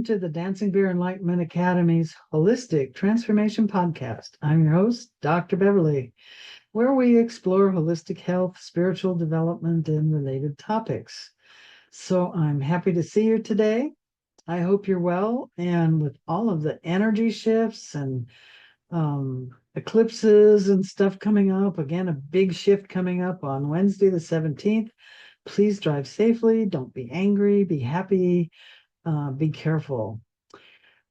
welcome to the Dancing Bear Enlightenment Academy's Holistic Transformation Podcast. I'm your host, Dr. Beverly, where we explore holistic health, spiritual development, and related topics. So I'm happy to see you today. I hope you're well, and with all of the energy shifts and eclipses and stuff coming up, again, a big shift coming up on Wednesday the 17th. Please drive safely. Don't be angry. Be happy. Be careful.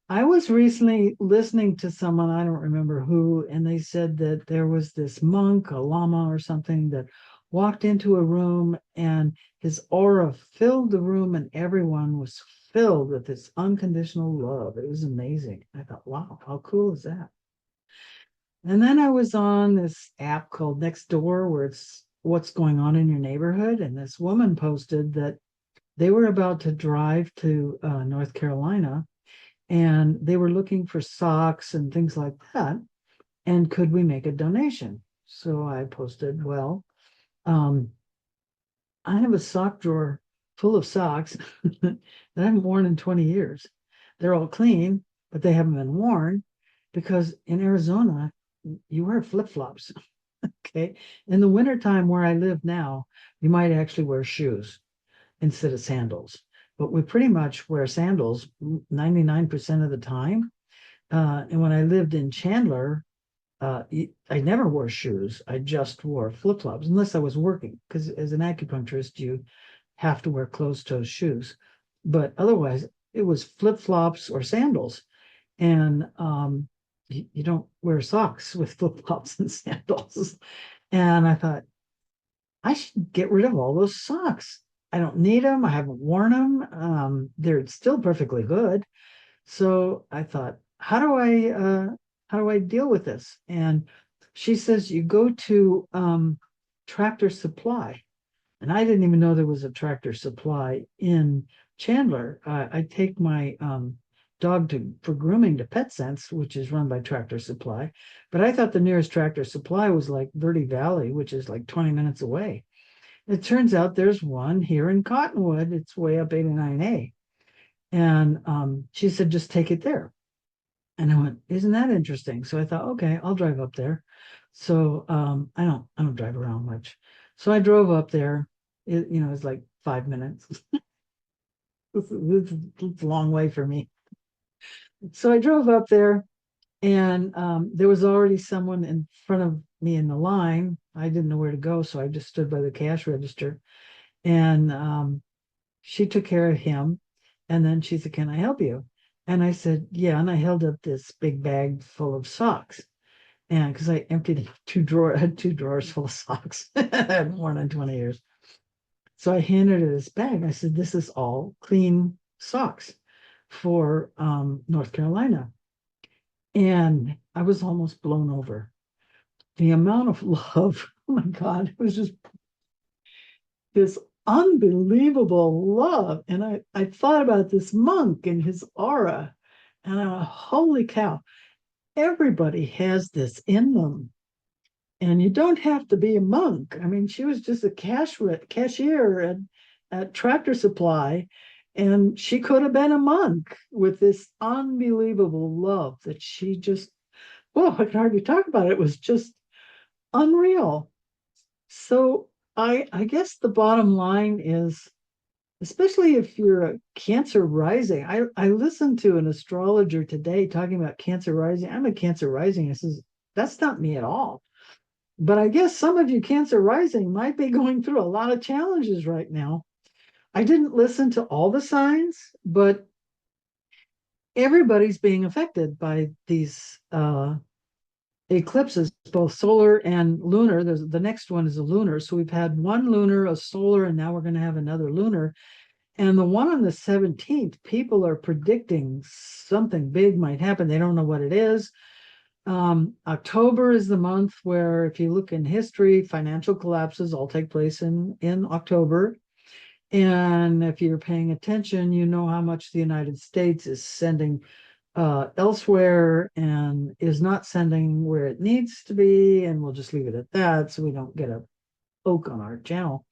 I was recently listening to someone, I don't remember who, and they said that there was this monk, a lama or something, that walked into a room and his aura filled the room and everyone was filled with this unconditional love. It was amazing. I thought, wow, how cool is that? And then I was on this app called Nextdoor where it's what's going on in your neighborhood. And this woman posted that they were about to drive to North Carolina and they were looking for socks and things like that. And could we make a donation? So I posted, well, I have a sock drawer full of socks that I haven't worn in 20 years. They're all clean, but they haven't been worn because in Arizona, you wear flip-flops. Okay. In the wintertime where I live now, you might actually wear shoes instead of sandals. But we pretty much wear sandals 99% of the time. And when I lived in Chandler, I never wore shoes. I just wore flip-flops unless I was working, because as an acupuncturist, you have to wear closed-toe shoes. But otherwise, it was flip-flops or sandals. And you don't wear socks with flip-flops and sandals. And I thought, I should get rid of all those socks. I don't need them. I haven't worn them. They're still perfectly good. So I thought, how do I deal with this? And she says, you go to Tractor Supply. And I didn't even know there was a Tractor Supply in Chandler. I take my dog for grooming to PetSense, which is run by Tractor Supply. But I thought the nearest Tractor Supply was like Verde Valley, which is like 20 minutes away. It turns out there's one here in Cottonwood. It's way up 89A. And she said, just take it there. And I went, isn't that interesting? So I thought, okay, I'll drive up there. So I don't drive around much. So I drove up there. It's like 5 minutes. It's a long way for me. So I drove up there and there was already someone in front of me in the line. I didn't know where to go, so I just stood by the cash register. And she took care of him. And then she said, can I help you? And I said, yeah. And I held up this big bag full of socks. And because I emptied I had two drawers full of socks. I hadn't worn in 20 years. So I handed her this bag. I said, this is all clean socks for North Carolina. And I was almost blown over. The amount of love, oh my God, it was just this unbelievable love. And I thought about this monk and his aura, and I, holy cow, everybody has this in them. And you don't have to be a monk. I mean, she was just a cashier at Tractor Supply, and she could have been a monk with this unbelievable love that she just, well, I can hardly talk about it. It was just unreal. So I guess the bottom line is, especially if you're a Cancer rising, I listened to an astrologer today talking about Cancer rising. I'm a Cancer rising. I says, that's not me at all. But I guess some of you Cancer rising might be going through a lot of challenges right now. I didn't listen to all the signs, but everybody's being affected by these eclipses, both solar and lunar. The next one is a lunar. So we've had one lunar, a solar, and now we're going to have another lunar. And the one on the 17th, people are predicting something big might happen. They don't know what it is. October is the month where, if you look in history, financial collapses all take place in October. And if you're paying attention, you know how much the United States is sending elsewhere and is not sending where it needs to be. And we'll just leave it at that so we don't get a poke on our channel.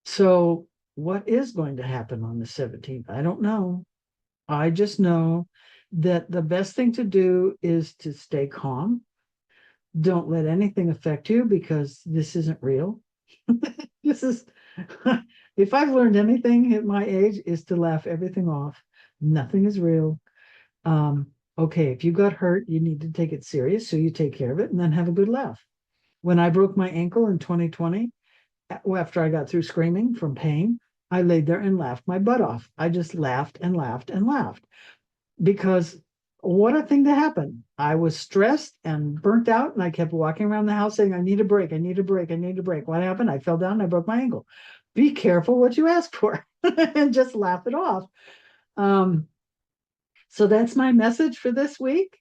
So what is going to happen on the 17th? I don't know. I just know that the best thing to do is to stay calm. Don't let anything affect you because this isn't real. This is, if I've learned anything at my age, is to laugh everything off. Nothing is real. Okay, if you got hurt, you need to take it serious. So you take care of it and then have a good laugh. When I broke my ankle in 2020, after I got through screaming from pain, I laid there and laughed my butt off. I just laughed and laughed and laughed because what a thing to happen. I was stressed and burnt out, and I kept walking around the house saying, I need a break, I need a break, I need a break. What happened? I fell down and I broke my ankle. Be careful what you ask for and just laugh it off. So that's my message for this week,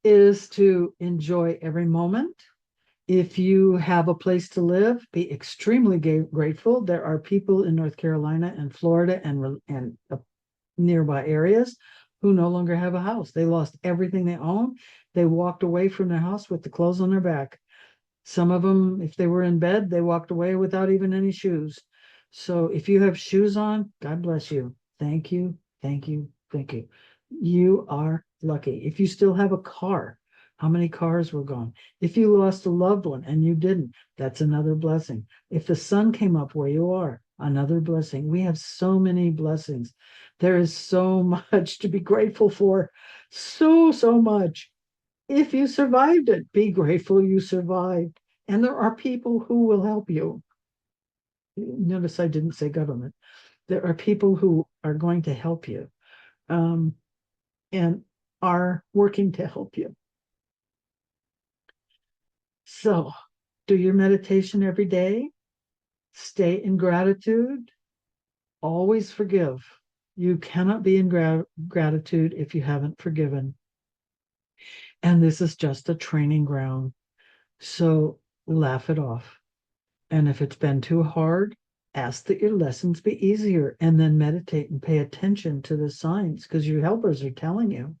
is to enjoy every moment. If you have a place to live, be extremely grateful. There are people in North Carolina and Florida and nearby areas who no longer have a house. They lost everything they own. They walked away from their house with the clothes on their back. Some of them, if they were in bed, they walked away without even any shoes. So if you have shoes on, God bless you. Thank you, thank you, thank you. You are lucky. If you still have a car, how many cars were gone? If you lost a loved one and you didn't, that's another blessing. If the sun came up where you are, another blessing. We have so many blessings. There is so much to be grateful for. So much. If you survived it, be grateful you survived. And there are people who will help you. Notice I didn't say government. There are people who are going to help you, and are working to help you. So do your meditation every day. Stay in gratitude. Always forgive. You cannot be in gratitude if you haven't forgiven. And this is just a training ground. So laugh it off. And if it's been too hard, ask that your lessons be easier, and then meditate and pay attention to the signs, because your helpers are telling you,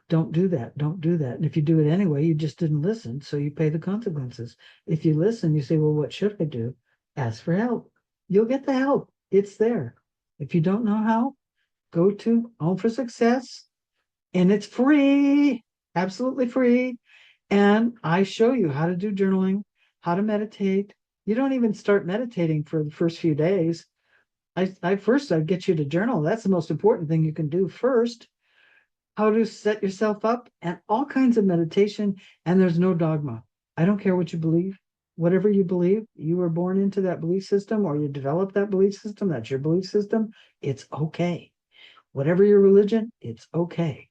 don't do that, don't do that. And if you do it anyway, you just didn't listen, so you pay the consequences. If you listen, you say, well, what should I do? Ask for help. You'll get the help. It's there. If you don't know how, go to Home for Success, and it's free, absolutely free. And I show you how to do journaling, how to meditate. You don't even start meditating for the first few days. I'd get you to journal. That's the most important thing you can do first. How to set yourself up, and all kinds of meditation. And there's no dogma. I don't care what you believe. Whatever you believe, you were born into that belief system, or you developed that belief system. That's your belief system. It's okay. Whatever your religion, it's okay.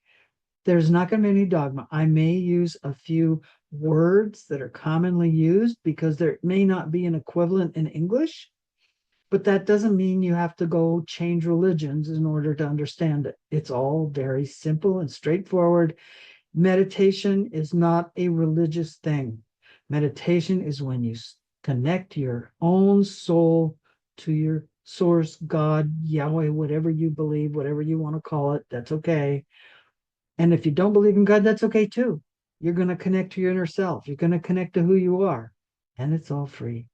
There's not going to be any dogma. I may use a few words that are commonly used because there may not be an equivalent in English, but that doesn't mean you have to go change religions in order to understand it. It's all very simple and straightforward. Meditation is not a religious thing. Meditation is when you connect your own soul to your source, God, Yahweh, whatever you believe, whatever you want to call it, that's okay. And if you don't believe in God, that's okay too. You're going to connect to your inner self. You're going to connect to who you are. And it's all free.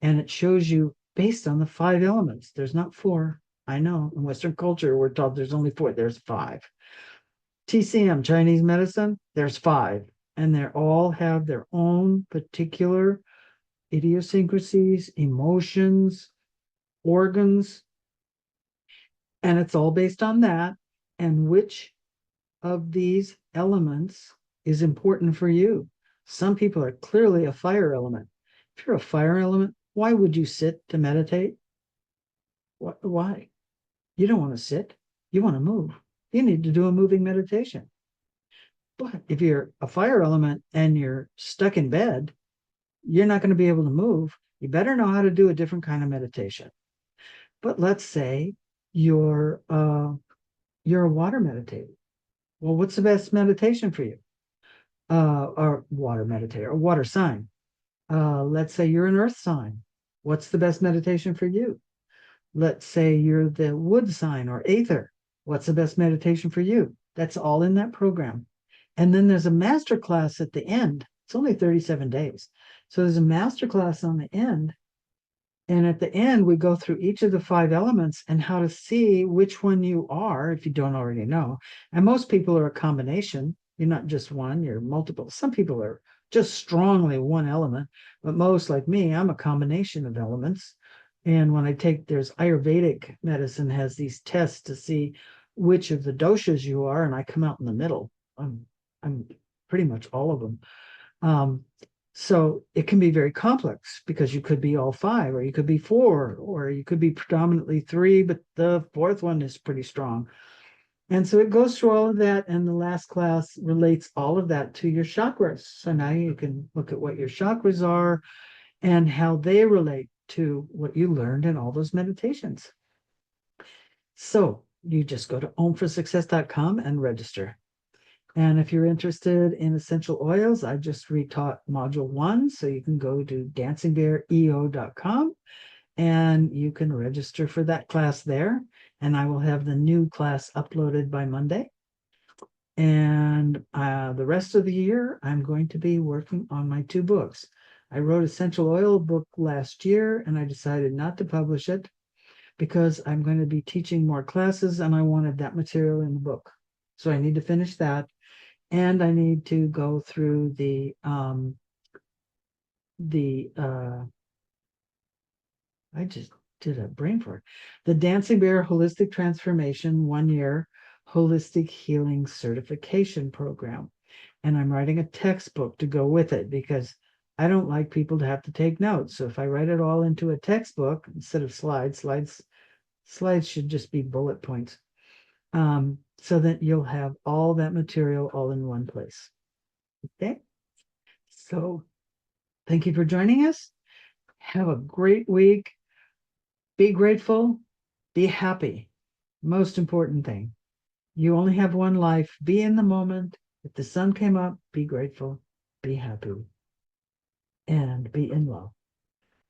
And it shows you based on the 5 elements. There's not 4. I know in Western culture, we're taught there's only 4. There's 5. TCM, Chinese medicine, there's 5. And they all have their own particular idiosyncrasies, emotions, organs. And it's all based on that. And which of these elements is important for you. Some people are clearly a fire element. If you're a fire element, why would you sit to meditate? Why? You don't want to sit. You want to move. You need to do a moving meditation. But if you're a fire element and you're stuck in bed, you're not going to be able to move. You better know how to do a different kind of meditation. But let's say you're a water meditator. Well, what's the best meditation for you? Or water meditator, or water sign. Let's say you're an earth sign. What's the best meditation for you? Let's say you're the wood sign or aether. What's the best meditation for you? That's all in that program. And then there's a master class at the end. It's only 37 days. So there's a master class on the end And at the end, we go through each of the 5 elements and how to see which one you are, if you don't already know. And most people are a combination. You're not just one, you're multiple. Some people are just strongly one element, but most, like me, I'm a combination of elements. And when I take, there's Ayurvedic medicine has these tests to see which of the doshas you are, and I come out in the middle. I'm pretty much all of them. Um, so it can be very complex because you could be all 5, or you could be 4, or you could be predominantly 3, but the 4th one is pretty strong. And so it goes through all of that. And the last class relates all of that to your chakras. So now you can look at what your chakras are and how they relate to what you learned in all those meditations. So you just go to omforsuccess.com and register. And if you're interested in essential oils, I just retaught module 1. So you can go to dancingbeareo.com and you can register for that class there. And I will have the new class uploaded by Monday. And the rest of the year, I'm going to be working on my 2 books. I wrote essential oil book last year and I decided not to publish it because I'm going to be teaching more classes and I wanted that material in the book. So I need to finish that. And I need to go through I just did a brain fart. The Dancing Bear Holistic Transformation 1-year Holistic Healing Certification Program. And I'm writing a textbook to go with it because I don't like people to have to take notes. So if I write it all into a textbook instead of slides should just be bullet points. So that you'll have all that material all in one place. Okay. So thank you for joining us. Have a great week. Be grateful. Be happy. Most important thing. You only have one life. Be in the moment. If the sun came up, be grateful. Be happy. And be in love.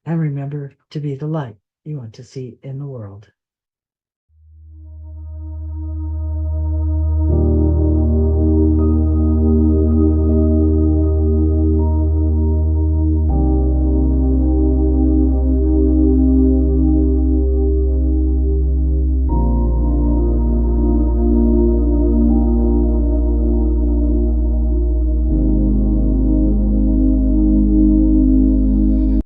And remember to be the light you want to see in the world.